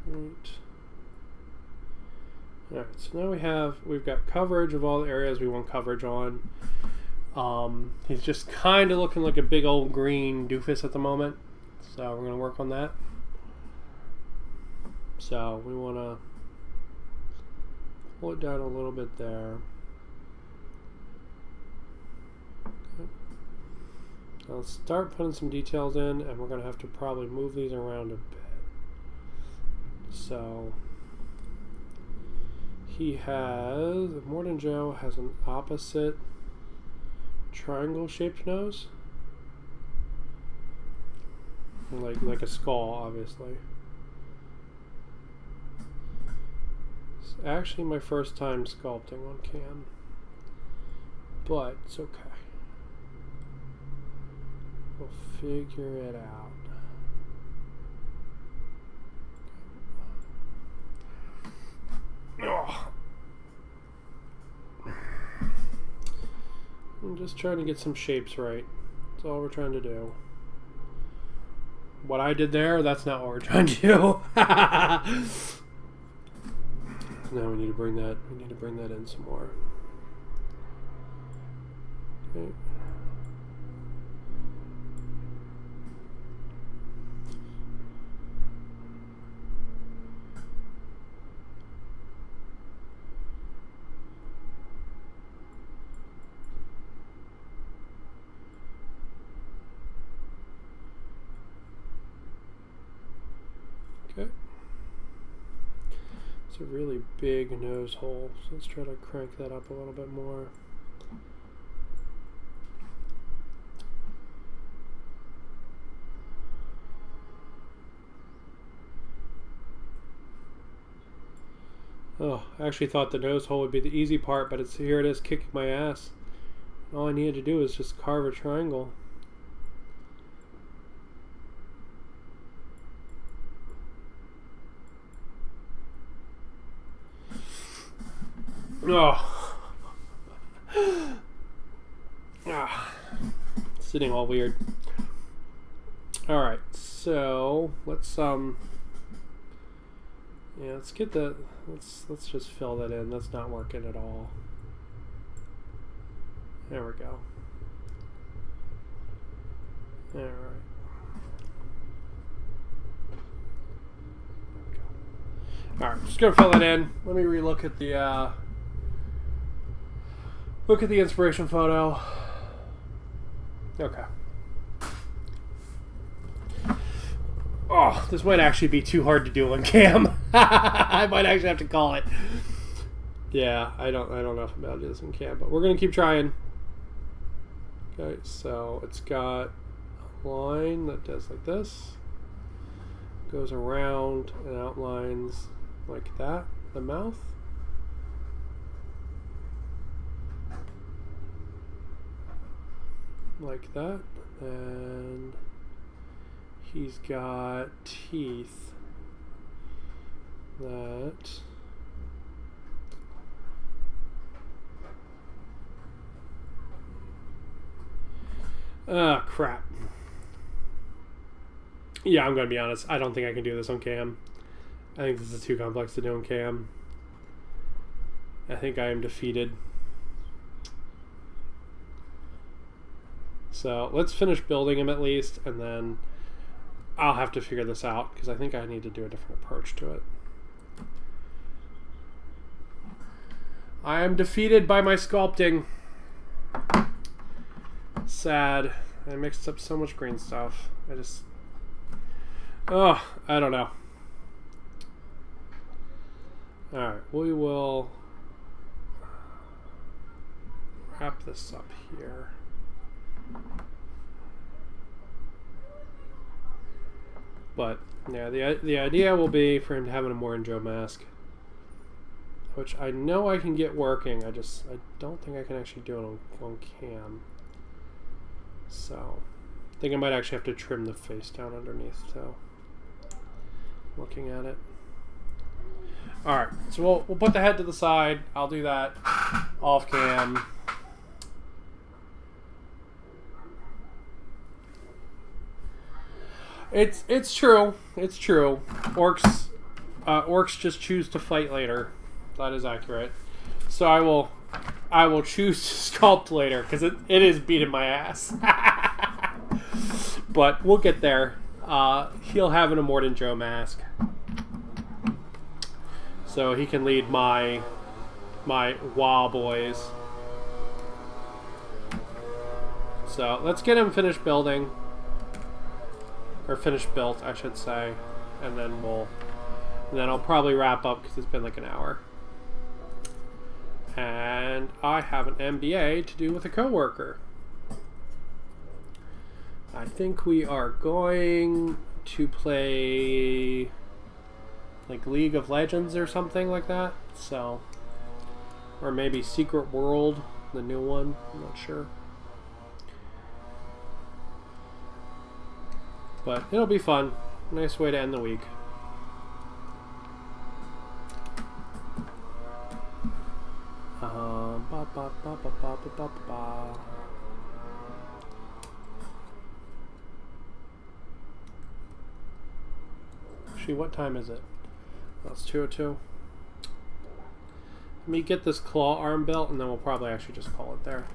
Speaker 1: Right. Alright, so now we've got coverage of all the areas we want coverage on. He's just kind of looking like a big old green doofus at the moment, so we're going to work on that. So we want to pull it down a little bit there. Okay. I'll start putting some details in, and we're going to have to probably move these around a bit. So Morton Joe has an opposite triangle-shaped nose, like a skull, obviously. It's actually my first time sculpting on cam, but it's okay. We'll figure it out. I'm just trying to get some shapes right. That's all we're trying to do. What I did there, that's not what we're trying to do. Now we need to bring that in some more. Okay. It's a really big nose hole, so let's try to crank that up a little bit more. Oh, I actually thought the nose hole would be the easy part, but here it is kicking my ass. All I needed to do is just carve a triangle. Oh. Sitting all weird. Alright, so let's let's get the let's just fill that in. That's not working at all. There we go. Alright. Alright, just gonna fill that in. Let me relook at the look at the inspiration photo. Okay. Oh, this might actually be too hard to do on cam. I might actually have to call it. Yeah, I don't know if I'm able to do this on cam, but we're gonna keep trying. Okay, so it's got a line that does like this, goes around and outlines like that, the mouth. Like that, and he's got teeth that crap. Yeah, I'm gonna be honest, I don't think I can do this on cam. I think this is too complex to do on cam. I think I am defeated. So let's finish building him at least, and then I'll have to figure this out because I think I need to do a different approach to it. I am defeated by my sculpting. Sad. I mixed up so much green stuff. Oh, I don't know. Alright, we will wrap this up here. But yeah, the idea will be for him to have an Immortan Joe mask, which I know I can get working. I don't think I can actually do it on cam. So I think I might actually have to trim the face down underneath. So looking at it. All right, so we'll put the head to the side. I'll do that off cam. It's true. It's true. Orks just choose to fight later. That is accurate. So I will choose to sculpt later because it is beating my ass. But we'll get there. He'll have an Immortan Joe mask, so he can lead my WoW boys. So let's get him finished building. Or finished built, I should say, and then I'll probably wrap up because it's been like an hour. And I have an MBA to do with a coworker. I think we are going to play like League of Legends or something like that. So, or maybe Secret World, the new one. I'm not sure. But it'll be fun. Nice way to end the week. Actually, what time is it? Oh, it's 2:02. Let me get this claw arm built, and then we'll probably actually just call it there.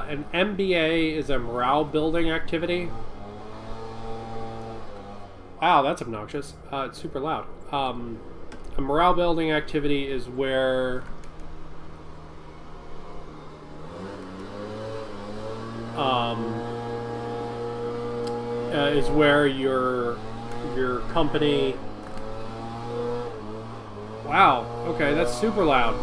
Speaker 1: An MBA is a morale building activity. Wow, that's obnoxious. It's super loud. A morale building activity is where your company. Wow. Okay, that's super loud.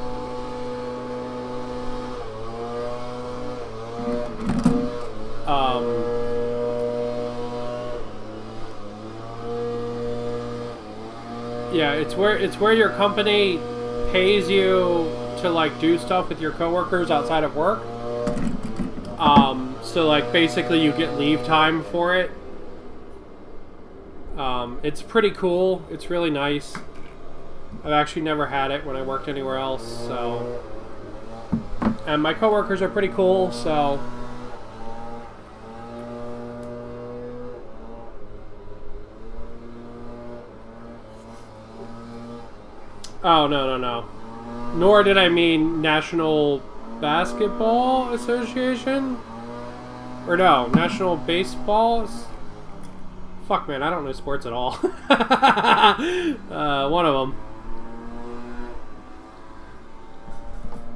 Speaker 1: Yeah, it's where your company pays you to like do stuff with your coworkers outside of work. So like basically you get leave time for it. It's pretty cool. It's really nice. I've actually never had it when I worked anywhere else, so. And my coworkers are pretty cool, so. Oh, no. Nor did I mean National Basketball Association? Or no, National Baseball? Fuck, man, I don't know sports at all. One of them.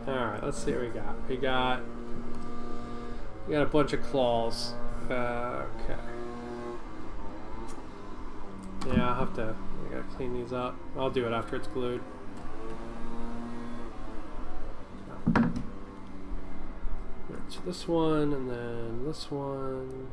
Speaker 1: Alright, let's see what we got. We got a bunch of claws. Okay. Yeah, I gotta clean these up. I'll do it after it's glued. Alright, so this one, and then this one.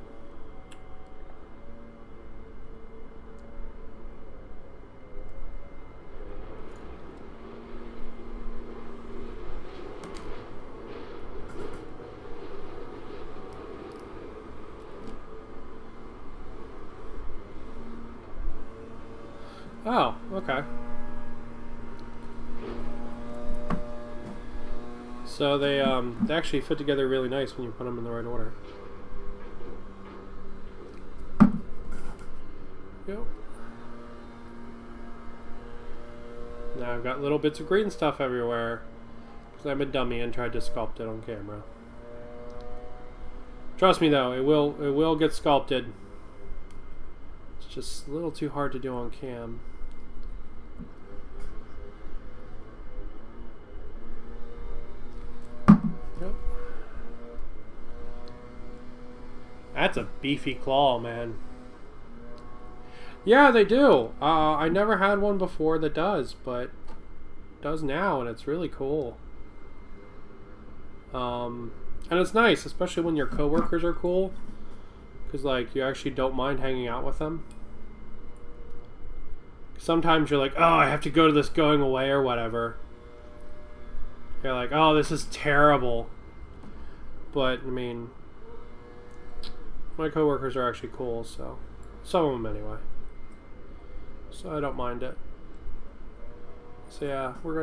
Speaker 1: Oh, okay. So they actually fit together really nice when you put them in the right order. Yep. Now I've got little bits of green stuff everywhere because I'm a dummy and tried to sculpt it on camera. Trust me though, it will get sculpted. It's just a little too hard to do on cam. Yep. That's a beefy claw, man. Yeah, they do. I never had one before that does, but does now, and it's really cool. And it's nice, especially when your coworkers are cool, because like you actually don't mind hanging out with them. Sometimes you're like, oh, I have to go to this going away or whatever. You're like, oh, this is terrible. But I mean, my coworkers are actually cool, so some of them anyway. So I don't mind it. So yeah, we're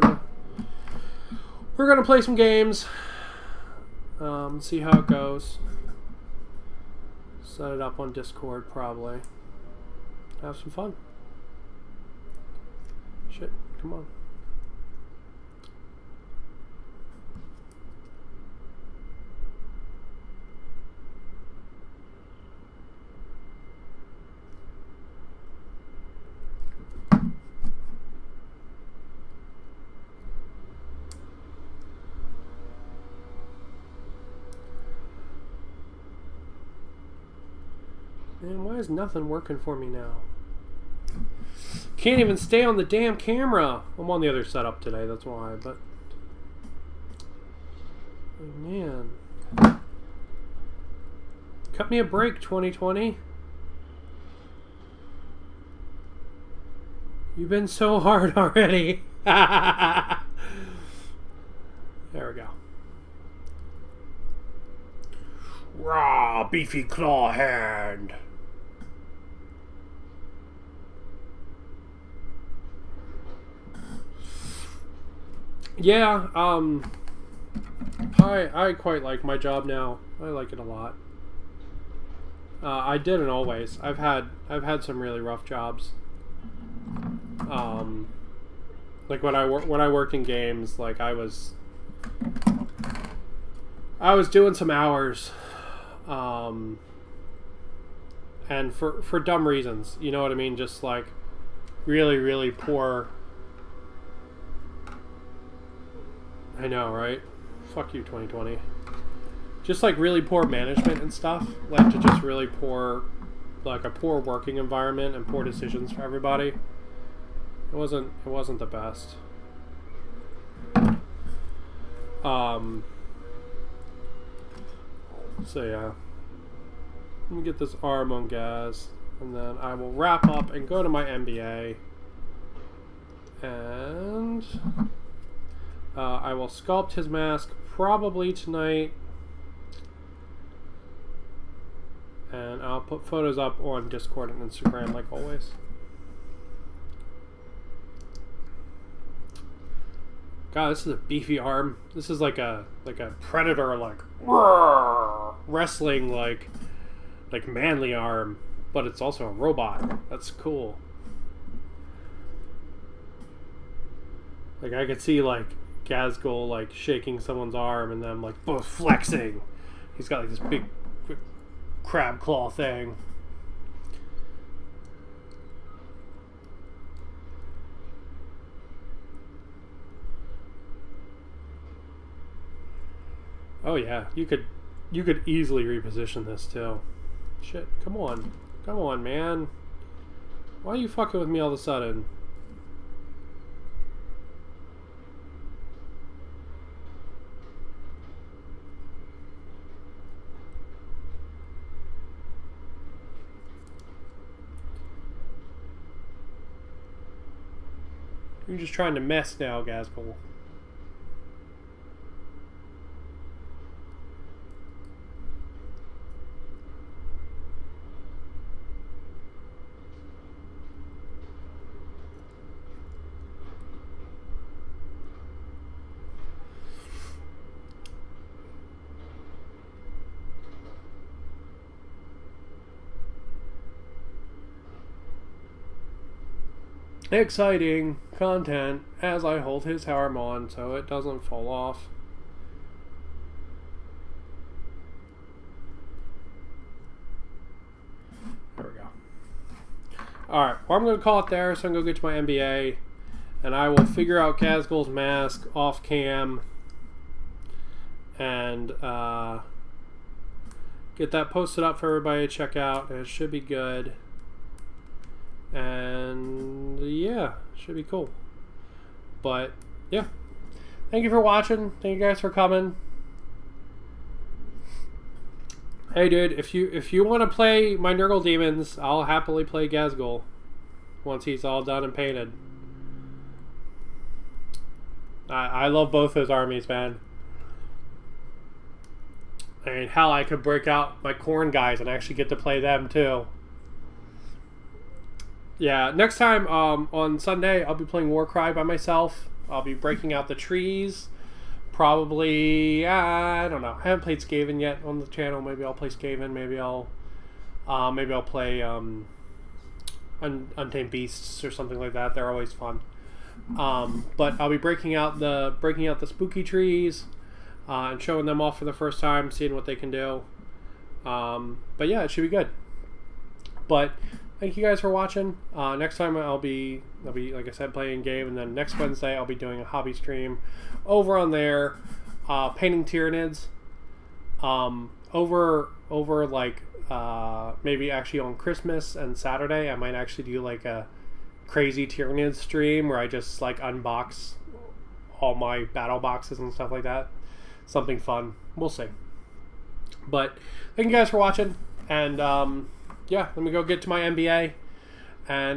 Speaker 1: gonna play some games. See how it goes. Set it up on Discord probably. Have some fun. Shit, come on. Man, why is nothing working for me now? Can't even stay on the damn camera. I'm on the other setup today, that's why, but... Oh, man. Cut me a break, 2020. You've been so hard already. There we go. Raw, beefy claw hand. Yeah, I quite like my job now. I like it a lot. I didn't always. I've had some really rough jobs. Like when I worked in games, like I was doing some hours, and for dumb reasons. You know what I mean? Just like really, really poor. I know, right? Fuck you, 2020. Just like really poor management and stuff led to just really poor, like a poor working environment and poor decisions for everybody. It wasn't the best. So yeah. Let me get this arm on gas, and then I will wrap up and go to my MBA. And I will sculpt his mask probably tonight. And I'll put photos up on Discord and Instagram like always. God, this is a beefy arm. This is like a predator, like wrestling, like manly arm, but it's also a robot. That's cool. Like I could see like Gazgul like shaking someone's arm and them like both flexing. He's got like this big crab claw thing. Oh yeah, you could easily reposition this too. Shit, come on, man. Why are you fucking with me all of a sudden? You're just trying to mess now, Gazgul. exciting content as I hold his arm on so it doesn't fall off. There we go. Alright, well, I'm going to call it there, so I'm going to go get to my MBA, and I will figure out Casgul's mask off cam and get that posted up for everybody to check out, and it should be good. And yeah, should be cool. But yeah, thank you for watching. Thank you guys for coming. Hey dude, if you want to play my Nurgle Demons, I'll happily play Gazgul once he's all done and painted. I love both those armies, man. I mean, hell, I could break out my Khorne guys and actually get to play them too. Yeah, next time on Sunday, I'll be playing Warcry by myself. I'll be breaking out the trees. Probably, I don't know. I haven't played Skaven yet on the channel. Maybe I'll play Skaven. Maybe I'll play Untamed Beasts or something like that. They're always fun. But I'll be breaking out the spooky trees and showing them off for the first time, seeing what they can do. But yeah, it should be good. But thank you guys for watching. Next time I'll be like I said, playing game, and then next Wednesday I'll be doing a hobby stream over on there, painting Tyranids. Over like maybe actually on Christmas and Saturday I might actually do like a crazy Tyranid stream where I just like unbox all my battle boxes and stuff like that. Something fun. We'll see. But thank you guys for watching, and yeah, let me go get to my MBA and